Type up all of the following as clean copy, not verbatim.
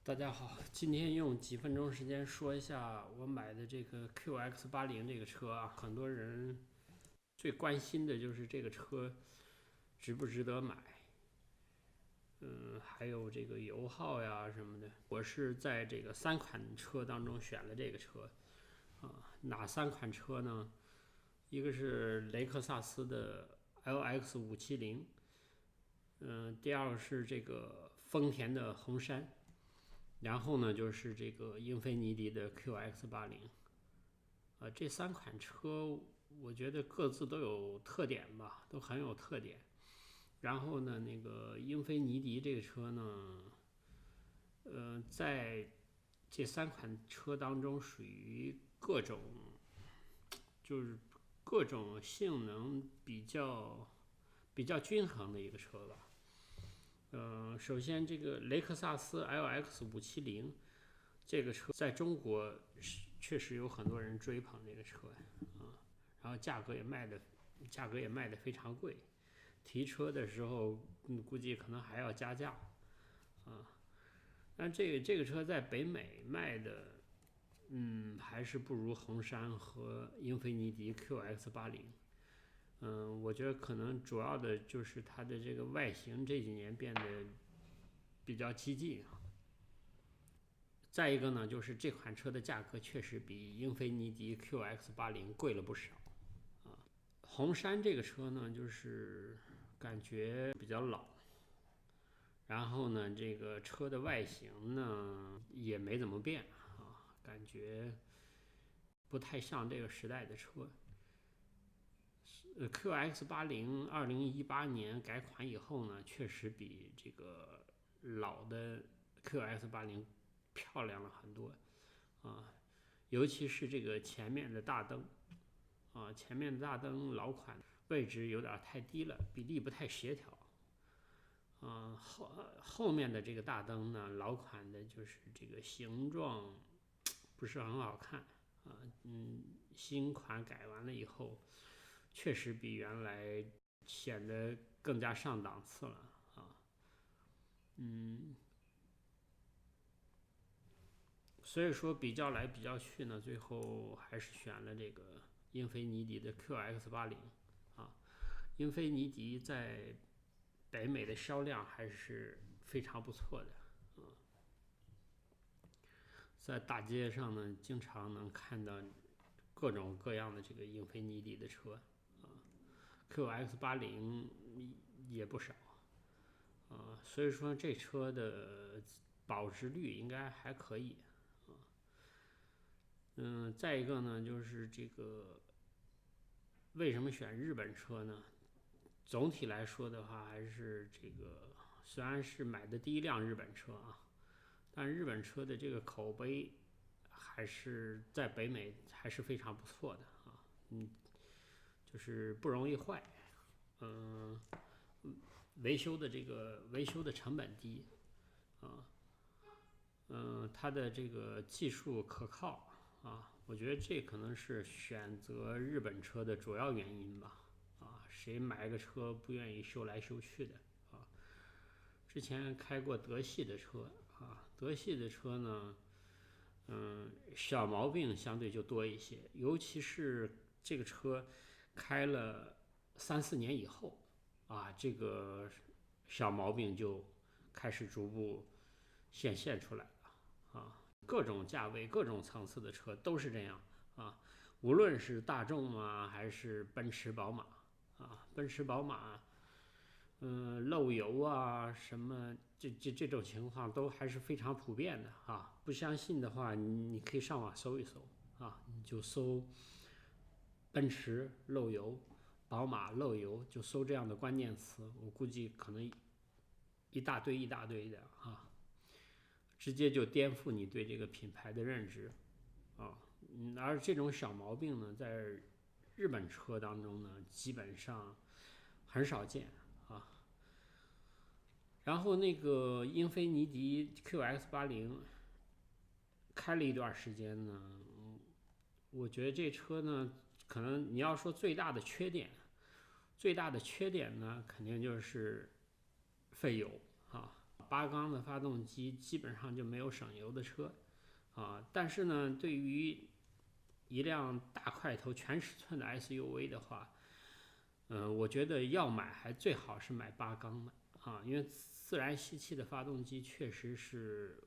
大家好，今天用几分钟时间说一下我买的这个 QX80这个车啊。很多人最关心的就是这个车值不值得买，还有这个油耗呀什么的。我是在这个3款车当中选了这个车啊。哪3款车呢？一个是雷克萨斯的 LX570，第二个是这个丰田的红杉。然后呢，就是这个英菲尼迪的 QX80，这3款车我觉得各自都有特点吧，都很有特点。然后呢，那个英菲尼迪这个车呢，在这3款车当中属于就是各种性能比较均衡的一个车吧。首先这个雷克萨斯 LX570这个车在中国确实有很多人追捧这个车啊，然后价格也卖的非常贵，提车的时候估计可能还要加价啊。但这个车在北美卖的，还是不如红杉和英菲尼迪 QX80。我觉得可能主要的就是它的这个外形这几年变得比较激进。再一个呢，就是这款车的价格确实比英菲尼迪 QX80贵了不少啊。红杉这个车呢，就是感觉比较老，然后呢，这个车的外形呢也没怎么变啊，感觉不太像这个时代的车。QX80 2018年改款以后呢，确实比这个老的 QX80 漂亮了很多啊，尤其是这个前面的大灯啊，前面的大灯老款位置有点太低了，比例不太协调啊。后面的这个大灯呢，老款的就是这个形状不是很好看啊。新款改完了以后，确实比原来显得更加上档次了啊。所以说比较来比较去呢，最后还是选了这个英菲尼迪的 QX80啊。英菲尼迪在北美的销量还是非常不错的啊，在大街上呢，经常能看到各种各样的这个英菲尼迪的车啊，QX80也不少啊，所以说这车的保值率应该还可以啊。再一个呢，就是这个为什么选日本车呢？总体来说的话，还是这个虽然是买的第一辆日本车啊，但日本车的这个口碑还是在北美还是非常不错的啊。就是不容易坏，维修的成本低啊，它的这个技术可靠啊，我觉得这可能是选择日本车的主要原因吧。啊，谁买个车不愿意修来修去的啊？之前开过德系的车啊，德系的车呢，小毛病相对就多一些，尤其是这个车开了3、4年以后啊，这个小毛病就开始逐步显现出来了啊。各种价位、各种层次的车都是这样啊，无论是大众啊，还是奔驰、宝马啊，奔驰、宝马，漏油啊什么，这种情况都还是非常普遍的啊。不相信的话，你可以上网搜一搜啊，你就搜奔驰漏油、宝马漏油，就搜这样的关键词，我估计可能一大堆一大堆的啊，直接就颠覆你对这个品牌的认知啊。而这种小毛病呢，在日本车当中呢，基本上很少见啊。然后那个英菲尼迪 QX80 开了一段时间呢，我觉得这车呢，可能你要说最大的缺点呢，肯定就是费油啊。8缸的发动机基本上就没有省油的车但是呢，对于一辆大块头全尺寸的 SUV 的话，我觉得要买还最好是买8缸的因为自然吸气的发动机确实是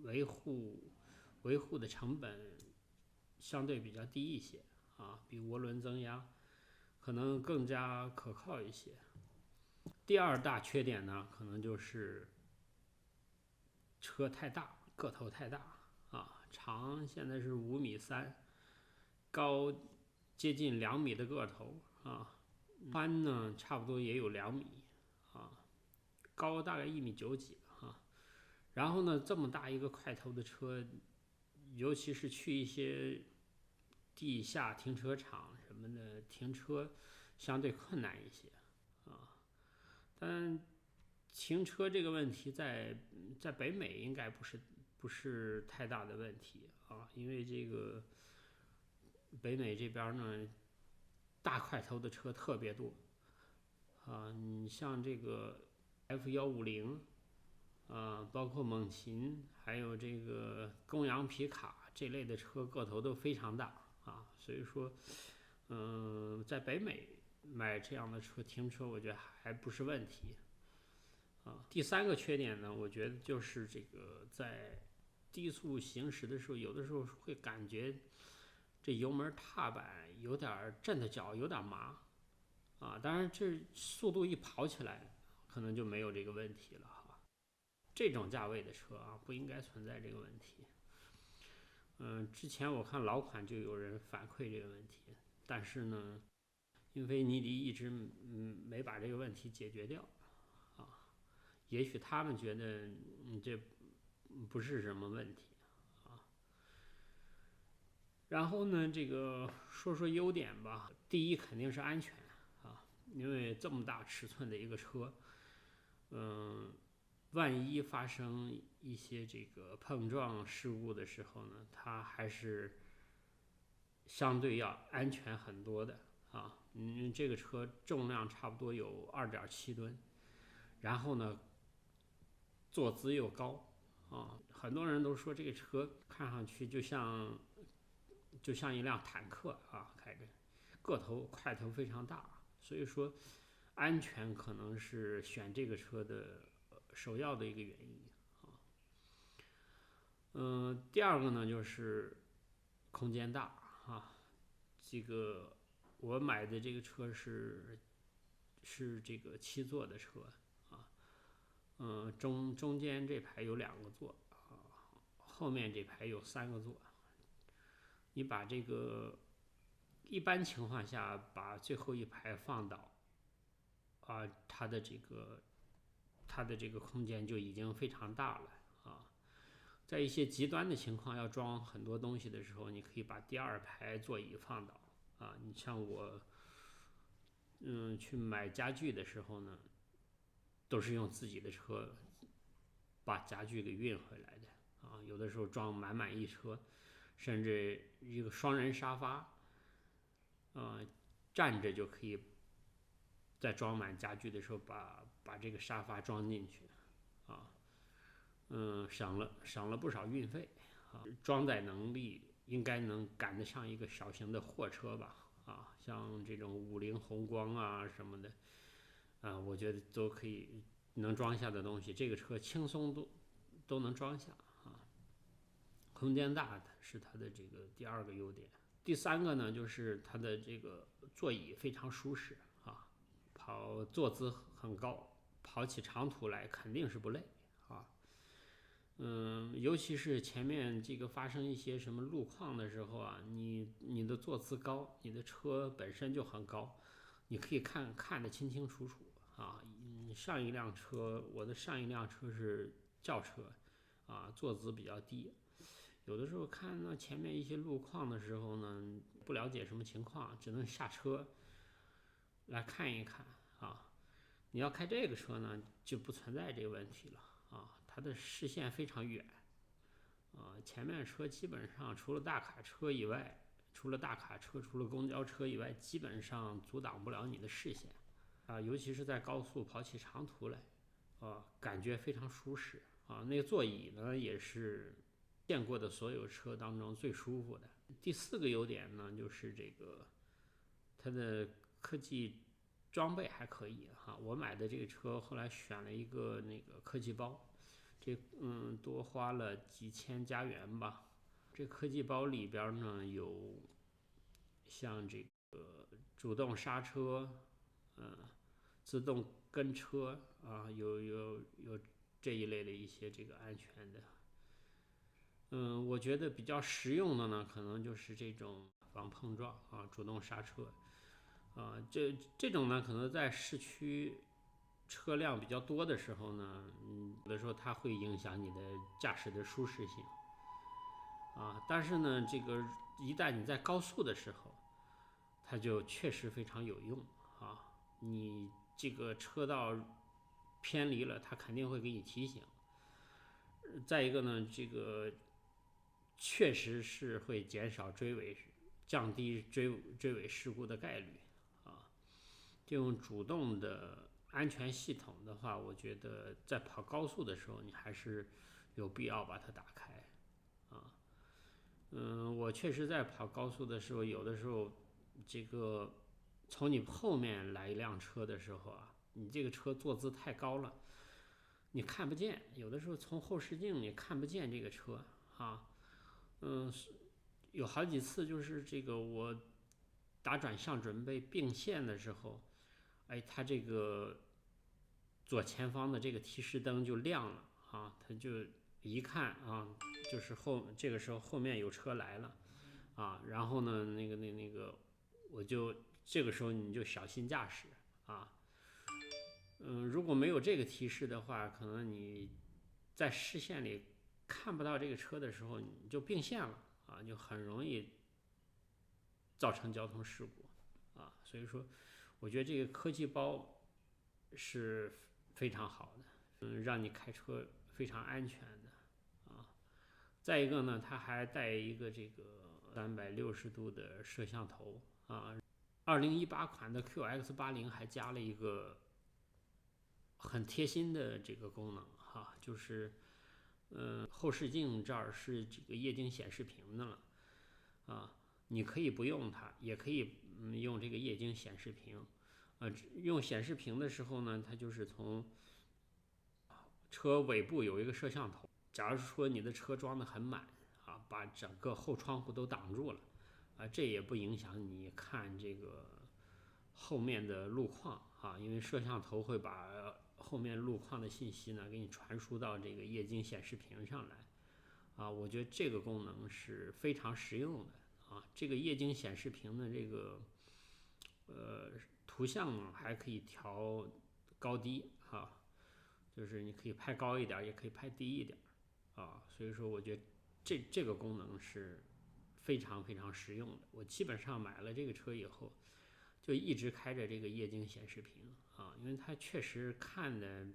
维护的成本相对比较低一些比涡轮增压可能更加可靠一些。第二大缺点呢，可能就是车太大，个头太大长现在是5.3米，高接近2米的个头宽呢差不多也有2米高大概1.9米几然后呢，这么大一个块头的车，尤其是去一些地下停车场什么的停车，相对困难一些但停车这个问题在北美应该不是太大的问题因为这个北美这边呢，大块头的车特别多你像这个 F150包括猛禽，还有这个公羊皮卡这类的车，个头都非常大所以说，在北美买这样的车停车，我觉得还不是问题第三个缺点呢，我觉得就是这个在低速行驶的时候，有的时候会感觉这油门踏板有点震的脚有点麻当然这速度一跑起来，可能就没有这个问题了这种价位的车不应该存在这个问题。之前我看老款就有人反馈这个问题，但是呢，英菲尼迪一直没把这个问题解决掉也许他们觉得这不是什么问题然后呢，这个说说优点吧。第一肯定是安全因为这么大尺寸的一个车，万一发生一些这个碰撞事故的时候呢，它还是相对要安全很多的这个车重量差不多有2.7吨，然后呢，坐姿又高很多人都说这个车看上去就像一辆坦克开着，个头块头非常大，所以说安全可能是选这个车的首要的一个原因第二个呢就是空间大这个我买的这个车是这个7座的车中间这排有2个座后面这排有3个座。你把这个一般情况下把最后一排放倒它的这个空间就已经非常大了在一些极端的情况要装很多东西的时候，你可以把第2排座椅放倒你像我去买家具的时候呢，都是用自己的车把家具给运回来的有的时候装满一车，甚至一个双人沙发站着就可以在装满家具的时候把这个沙发装进去省了不少运费装载能力应该能赶得上一个小型的货车吧像这种50宏光什么的我觉得都可以能装下的东西，这个车轻松都能装下空间大是它的这个第2个优点。第3个呢，就是它的这个座椅非常舒适坐姿很高，跑起长途来肯定是不累尤其是前面这个发生一些什么路况的时候你的坐姿高，你的车本身就很高，你可以看得清清楚楚上一辆车，我的上一辆车是轿车坐姿比较低，有的时候看到前面一些路况的时候呢，不了解什么情况，只能下车来看一看你要开这个车呢，就不存在这个问题了它的视线非常远前面车基本上除了大卡车以外，除了公交车以外，基本上阻挡不了你的视线尤其是在高速跑起长途来感觉非常舒适那个座椅呢也是见过的所有车当中最舒服的。第4个优点呢，就是这个它的科技装备还可以我买的这个车后来选了一个那个科技包，这多花了几千加元吧。这科技包里边呢有像这个主动刹车，自动跟车有这一类的一些这个安全的。我觉得比较实用的呢，可能就是这种防碰撞主动刹车这种呢，可能在市区车辆比较多的时候呢，有的时候它会影响你的驾驶的舒适性但是呢，这个一旦你在高速的时候，它就确实非常有用你这个车道偏离了，它肯定会给你提醒。再一个呢，这个确实是会减少降低追尾事故的概率这种主动的安全系统的话，我觉得在跑高速的时候，你还是有必要把它打开我确实在跑高速的时候，有的时候这个从你后面来一辆车的时候你这个车坐姿太高了，你看不见，有的时候从后视镜你看不见这个车有好几次就是这个我打转向准备并线的时候，它这个左前方的这个提示灯就亮了它就一看就是这个时候后面有车来了然后呢那个我就这个时候你就小心驾驶如果没有这个提示的话，可能你在视线里看不到这个车的时候，你就并线了就很容易造成交通事故所以说我觉得这个科技包是非常好的让你开车非常安全的再一个呢，它还带一个这个360度的摄像头2018款的 QX80 还加了一个很贴心的这个功能就是后视镜这儿是这个液晶显示屏的了你可以不用它，也可以用这个液晶显示屏用显示屏的时候呢，它就是从车尾部有一个摄像头，假如说你的车装得很满把整个后窗户都挡住了这也不影响你看这个后面的路况因为摄像头会把后面路况的信息呢给你传输到这个液晶显示屏上来我觉得这个功能是非常实用的这个液晶显示屏的这个图像还可以调高低就是你可以拍高一点，也可以拍低一点所以说我觉得这个功能是非常非常实用的。我基本上买了这个车以后，就一直开着这个液晶显示屏因为它确实看得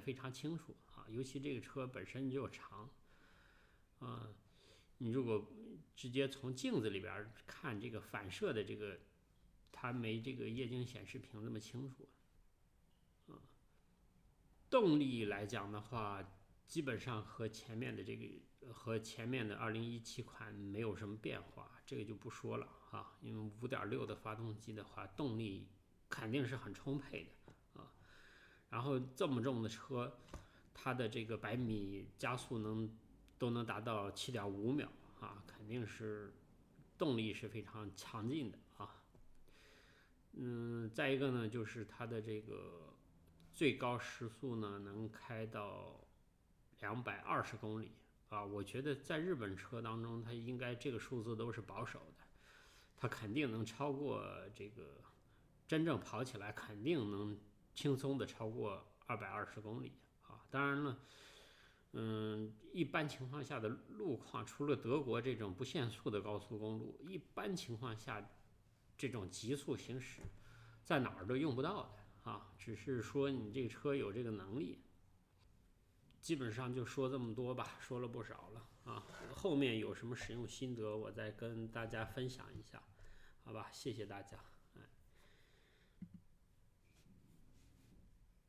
非常清楚尤其这个车本身就长你如果直接从镜子里边看这个反射的这个，它没这个液晶显示屏那么清楚动力来讲的话，基本上和前面的2017款没有什么变化，这个就不说了因为5.6的发动机的话，动力肯定是很充沛的然后这么重的车，它的这个100米加速都能达到7.5秒肯定是动力是非常强劲的再一个呢，就是它的这个最高时速呢能开到220公里我觉得在日本车当中，它应该这个数字都是保守的，它肯定能超过这个，真正跑起来肯定能轻松的超过220公里当然了一般情况下的路况，除了德国这种不限速的高速公路，一般情况下这种极速行驶在哪儿都用不到的只是说你这个车有这个能力。基本上就说这么多吧，说了不少了后面有什么使用心得，我再跟大家分享一下，好吧，谢谢大家。